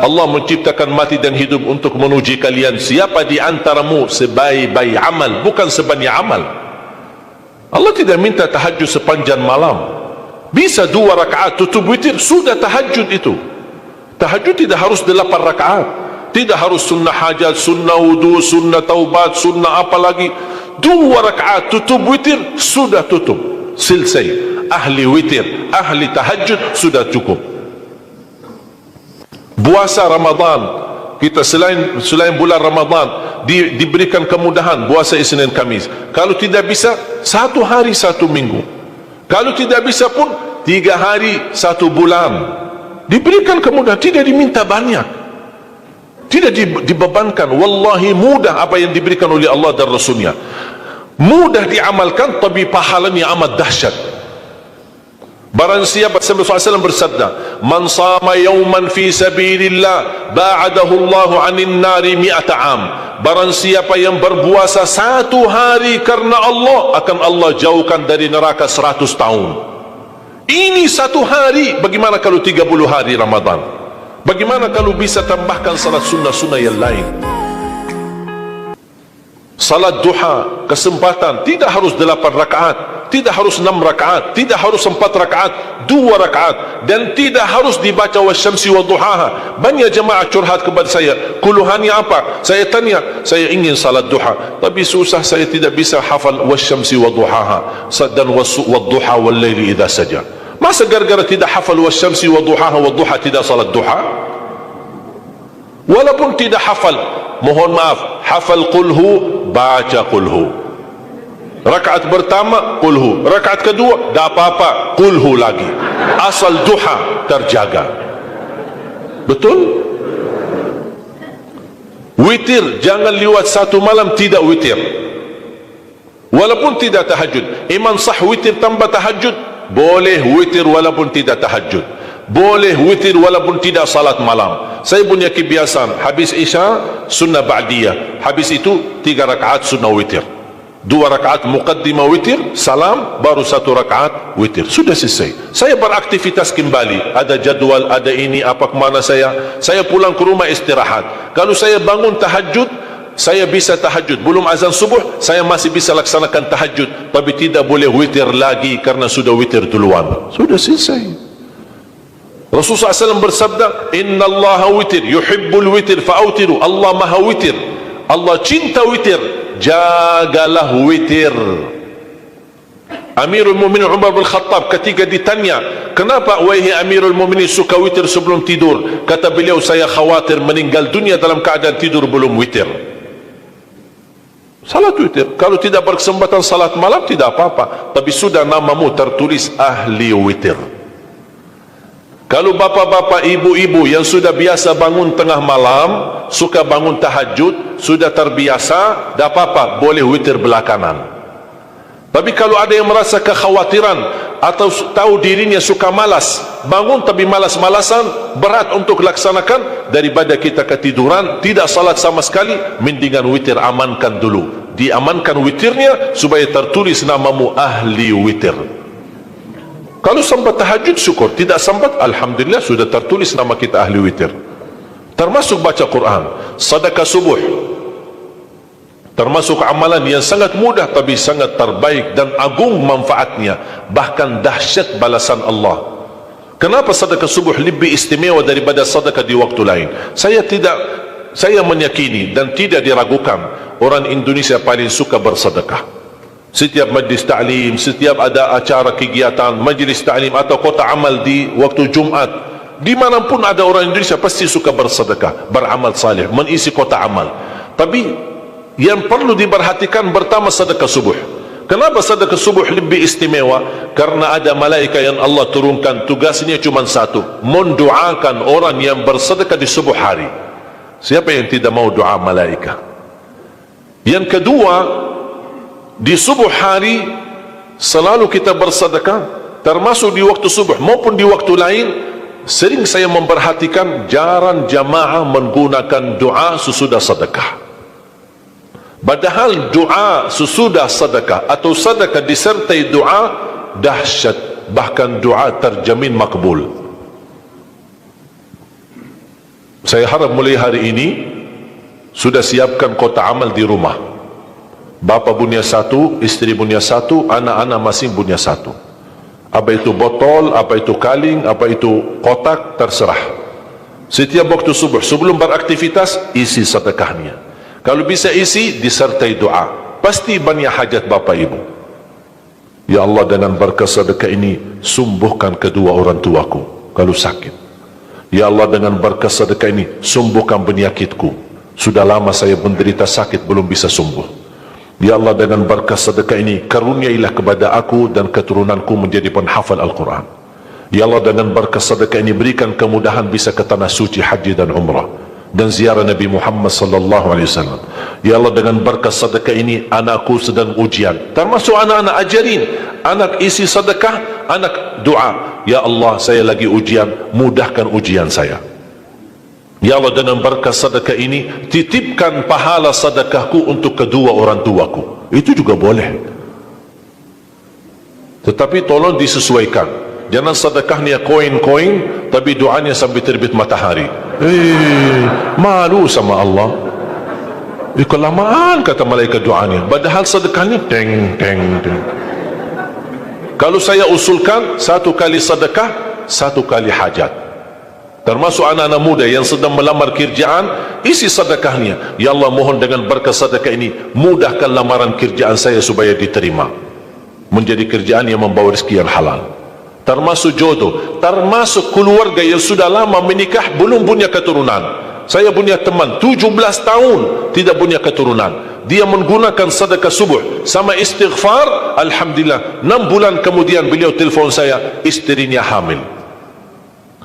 Allah menciptakan mati dan hidup untuk menguji kalian. Siapa di antaramu sebaik-baik amal, bukan sebanyak amal. Allah tidak minta tahajud sepanjang malam. Bisa 2 rakaat tutup witir, sudah tahajud itu. Tahajud tidak harus 8 rakaat, tidak harus sunnah hajat, sunnah wudu, sunnah taubat, sunnah apa lagi. 2 rakaat tutup witir, sudah tutup, selesai. Ahli witir, ahli tahajud sudah cukup. Puasa Ramadan, kita selain bulan Ramadan diberikan kemudahan puasa Isnin Kamis. Kalau tidak bisa 1 hari 1 minggu. Kalau tidak bisa pun 3 hari 1 bulan. Diberikan kemudahan, tidak diminta banyak, tidak dibebankan. Wallahi mudah apa yang diberikan oleh Allah dan Rasulnya. Mudah diamalkan, tapi pahalanya amat dahsyat. Barang siapa, Rasulullah SAW bersabda, man sama yawman fi sabilillah ba'adahu Allahu anin nari 100 am. Barang siapa yang berpuasa 1 hari karena Allah, akan Allah jauhkan dari neraka 100 tahun. Ini 1 hari. Bagaimana kalau 30 hari Ramadan? Bagaimana kalau bisa tambahkan salat sunnah-sunnah yang lain? Salat duha, kesempatan, tidak harus 8 rakaat, tidak harus 6 rakaat, tidak harus 4 rakaat, 2 rakaat, dan tidak harus dibaca wasyamsi wa duhaha. Banyak jemaah curhat kepada saya, keluhannya apa? Saya tanya, saya ingin salat duha, tapi susah, saya tidak bisa hafal wasyamsi wa duhaha dan wadduha wal laili idza saja. Masa gara-gara tidak hafal wasyamsi wa duhaha wa duha tidak salat duha? Walaupun tidak hafal, mohon maaf, hafal qulhu, baca qulhu. Rakaat pertama qulhu, rakaat kedua dah apa-apa, qulhu lagi. Asal duha terjaga. Betul? Witir, jangan lewat 1 malam tidak witir. Walaupun tidak tahajud. Iman sah witir tambah tahajud, boleh witir walaupun tidak tahajud. Boleh witir walaupun tidak salat malam. Saya punya kebiasaan, habis Isya sunnah ba'diyah, habis itu 3 rakaat sunnah witir, 2 rakaat muqaddimah witir, salam, baru 1 rakaat witir, sudah selesai. Saya beraktivitas kembali, ada jadual, ada ini, apa kemana saya pulang ke rumah istirahat. Kalau saya bangun tahajud, saya bisa tahajud, belum azan subuh saya masih bisa laksanakan tahajud, tapi tidak boleh witir lagi karena sudah witir duluan, sudah selesai. Rasulullah SAW bersabda, Inna Allah witir, yuhibbul witir fa'autiru. Allah maha witir, Allah cinta witir, jagalah witir. Amirul Mu'minin Umar bin Khattab ketika ditanya, kenapa wahai Amirul Mu'minin suka witir sebelum tidur? Kata beliau, saya khawatir meninggal dunia dalam keadaan tidur belum witir. Salat witir, kalau tidak berkesempatan salat malam tidak apa-apa, tapi sudah namamu tertulis ahli witir. Kalau bapak-bapak, ibu-ibu yang sudah biasa bangun tengah malam, suka bangun tahajud, sudah terbiasa, tak apa-apa, boleh witir belakangan. Tapi kalau ada yang merasa kekhawatiran atau tahu dirinya suka malas, bangun tapi malas-malasan, berat untuk laksanakan, daripada kita ketiduran, tidak salat sama sekali, mendingan witir amankan dulu. Diamankan witirnya supaya tertulis namamu ahli witir. Kalau sempat tahajud syukur, tidak sempat alhamdulillah sudah tertulis nama kita ahli witir. Termasuk baca Quran, sedekah subuh, termasuk amalan yang sangat mudah tapi sangat terbaik dan agung manfaatnya, bahkan dahsyat balasan Allah. Kenapa sedekah subuh lebih istimewa daripada sedekah di waktu lain? Saya meyakini dan tidak diragukan, orang Indonesia paling suka bersedekah. Setiap majlis ta'lim, setiap ada acara kegiatan majlis ta'lim atau kota amal di waktu Jumat, dimanapun ada orang Indonesia pasti suka bersedekah, beramal saleh, mengisi kota amal. Tapi yang perlu diperhatikan pertama sedekah subuh. Kenapa sedekah subuh lebih istimewa? Karena ada malaikat yang Allah turunkan, tugasnya cuma satu, mendoakan orang yang bersedekah di subuh hari. Siapa yang tidak mau doa malaikat? Yang kedua, di subuh hari selalu kita bersedekah, termasuk di waktu subuh maupun di waktu lain. Sering saya memperhatikan jarang jamaah menggunakan doa sesudah sedekah. Padahal doa sesudah sedekah atau sedekah disertai doa dahsyat, bahkan doa terjamin makbul. Saya harap mulai hari ini sudah siapkan kotak amal di rumah. Bapa punya satu, isteri punya satu, anak-anak masing punya satu. Apa itu botol, apa itu kaling, apa itu kotak, terserah. Setiap waktu subuh, sebelum beraktivitas, isi sedekahnya. Kalau bisa isi, disertai doa. Pasti banyak hajat bapa ibu. Ya Allah, dengan berkat sedekah ini, sembuhkan kedua orang tuaku kalau sakit. Ya Allah, dengan berkat sedekah ini, sembuhkan penyakitku. Sudah lama saya menderita sakit, belum bisa sembuh. Ya Allah, dengan berkat sedekah ini, karuniailah kepada aku dan keturunanku menjadi penghafal Al-Quran. Ya Allah, dengan berkat sedekah ini, berikan kemudahan bisa ke tanah suci haji dan umrah dan ziarah Nabi Muhammad sallallahu alaihi wasallam. Ya Allah, dengan berkat sedekah ini, anakku sedang ujian, termasuk anak-anak, ajarin anak isi sedekah, anak doa. Ya Allah, saya lagi ujian, mudahkan ujian saya. Ya Allah, dengan berkat sedekah ini, titipkan pahala sedekahku untuk kedua orang tuaku. Itu juga boleh. Tetapi tolong disesuaikan. Jangan sedekahnya koin-koin, tapi doanya sampai terbit matahari. Malu sama Allah. Kelamaan kata malaikat doanya. Padahal sedekahnya teng, teng, teng. Kalau saya usulkan, satu kali sedekah, satu kali hajat. Termasuk anak-anak muda yang sedang melamar kerjaan, isi sedekahnya. Ya Allah, mohon dengan berkat sedekah ini, mudahkan lamaran kerjaan saya supaya diterima, menjadi kerjaan yang membawa rezeki yang halal. Termasuk jodoh, termasuk keluarga yang sudah lama menikah belum punya keturunan. Saya punya teman 17 tahun tidak punya keturunan. Dia menggunakan sedekah subuh sama istighfar, alhamdulillah 6 bulan kemudian beliau telefon saya, istrinya hamil.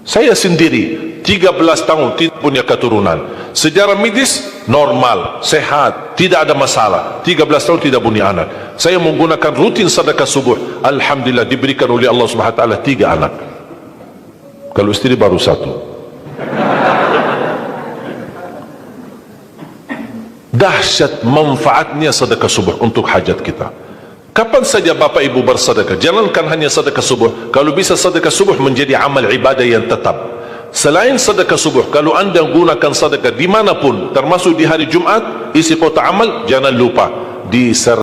Saya sendiri 13 tahun tidak punya keturunan. Secara medis normal, sehat, tidak ada masalah. 13 tahun tidak punya anak. Saya menggunakan rutin sedekah subuh, alhamdulillah diberikan oleh Allah Subhanahu wa taala 3 anak. Kalau istri baru 1. Dahsyat manfaatnya sedekah subuh untuk hajat kita. Kapan saja Bapak Ibu bersedekah, jangankan hanya sedekah subuh. Kalau bisa sedekah subuh menjadi amal ibadah yang tetap. Selain sedekah subuh, kalau anda gunakan sedekah dimanapun, termasuk di hari Jumat, isi kotak amal, jangan lupa disertai